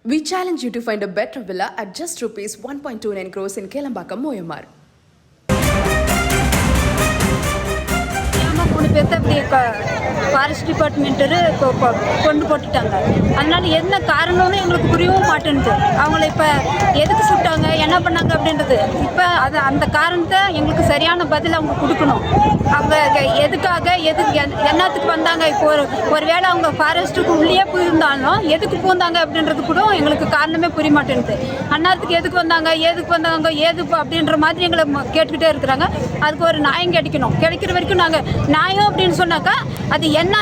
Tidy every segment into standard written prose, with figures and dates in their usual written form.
We challenge you to find a better villa at just rupees 1.29 crores in Kelambakam, Moyamar. Forest department கொண்டு போட்டுட்டாங்க. அதனால என்ன காரணம்னு எங்களுக்கு புரியவும் மாட்டேன்து. அவங்கள இப்போ எதுக்கு சுட்டாங்க, என்ன பண்ணாங்க அப்படின்றது இப்போ அந்த காரணத்தை எங்களுக்கு சரியான பதில் அவங்க கொடுக்கணும். அவங்க எதுக்காக என்னத்துக்கு வந்தாங்க, இப்போ ஒரு வேளை அவங்க ஃபாரஸ்ட்டுக்கு உள்ளே போயிருந்தாலும் எதுக்கு போந்தாங்க அப்படின்றது கூட எங்களுக்கு காரணமே புரிய மாட்டேன்து. அந்நேரத்துக்கு எதுக்கு வந்தாங்க ஏது அப்படின்ற மாதிரி எங்களை கேட்டுக்கிட்டே இருக்கிறாங்க. அதுக்கு ஒரு நியாயம் கிடைக்கிற வரைக்கும் நாங்கள் நியாயம் அப்படின்னு சொன்னாக்கா அது என்ன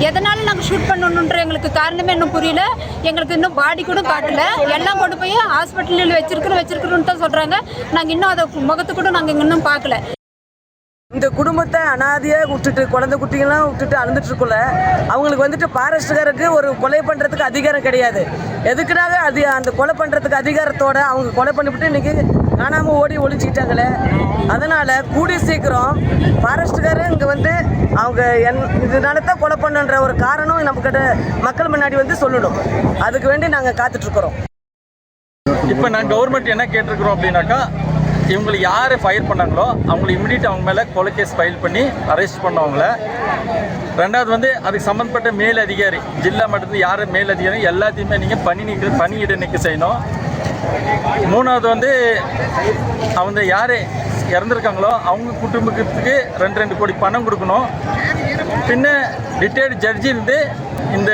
எதனால நாங்கள் ஷூட் பண்ணணுன்ற எங்களுக்கு காரணமே இன்னும் புரியல. எங்களுக்கு இன்னும் பாடி கூட காட்டல. எல்லாம் கொண்டு போய் ஹாஸ்பிட்டலில் வச்சிருக்கிறோன்னு தான் சொல்கிறாங்க. நாங்கள் இன்னும் அதை முகத்தை கூட நாங்கள் இன்னும் பார்க்கல. இந்த குடும்பத்தை அனாதையாக விட்டுட்டு குழந்தை குட்டிங்கெல்லாம் விட்டுட்டு அழுந்துட்டுருக்குள்ள அவங்களுக்கு வந்துட்டு ஃபாரஸ்ட்டுக்காரருக்கு ஒரு கொலை பண்ணுறதுக்கு அதிகாரம் கிடையாது. எதுக்குனாக அந்த கொலை பண்ணுறதுக்கு அதிகாரத்தோட அவங்க கொலை பண்ணிவிட்டு இன்றைக்கி காணாமல் ஒழிச்சிக்கிட்டாங்களே. அதனால் கூடிய சீக்கிரம் ஃபாரஸ்ட்டுக்காரர் இங்கே வந்து அவங்க இதனால தான் கொலை பண்ணுன்ற ஒரு காரணம் நம்மக்கிட்ட மக்கள் முன்னாடி சொல்லணும். அதுக்கு வேண்டி நாங்கள் காத்துட்ருக்குறோம். இப்போ நான் கவர்மெண்ட் என்ன கேட்டிருக்கிறோம் அப்படின்னாக்கா, இவங்களை யார் ஃபயர் பண்ணாங்களோ அவங்களை இமிடியேட் அவங்க மேலே கொலை கேஸ் ஃபைல் பண்ணி அரெஸ்ட் பண்ணவங்கள. ரெண்டாவது அதுக்கு சம்மந்தப்பட்ட மேல் அதிகாரி, ஜில்லா மட்டத்தில் யார் மேல் அதிகாரி எல்லாத்தையுமே நீங்கள் பணியிட நீக்கம் செய்யணும். மூணாவது அவங்க யார் இறந்துருக்காங்களோ அவங்க குடும்பத்துக்கு 2 கோடி பணம் கொடுக்கணும். பின்ன ரிட்டையர்டு ஜட்ஜி இந்த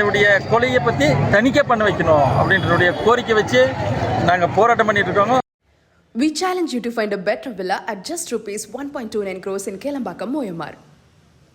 கொலையை பற்றி தணிக்கை பண்ண வைக்கணும் அப்படின்றடைய கோரிக்கை வச்சு நாங்கள் போராட்டம் பண்ணிட்டு இருக்கோங்க. We challenge you to find a better villa at just rupees 1.29 crores in Kelambakam, Moyamar.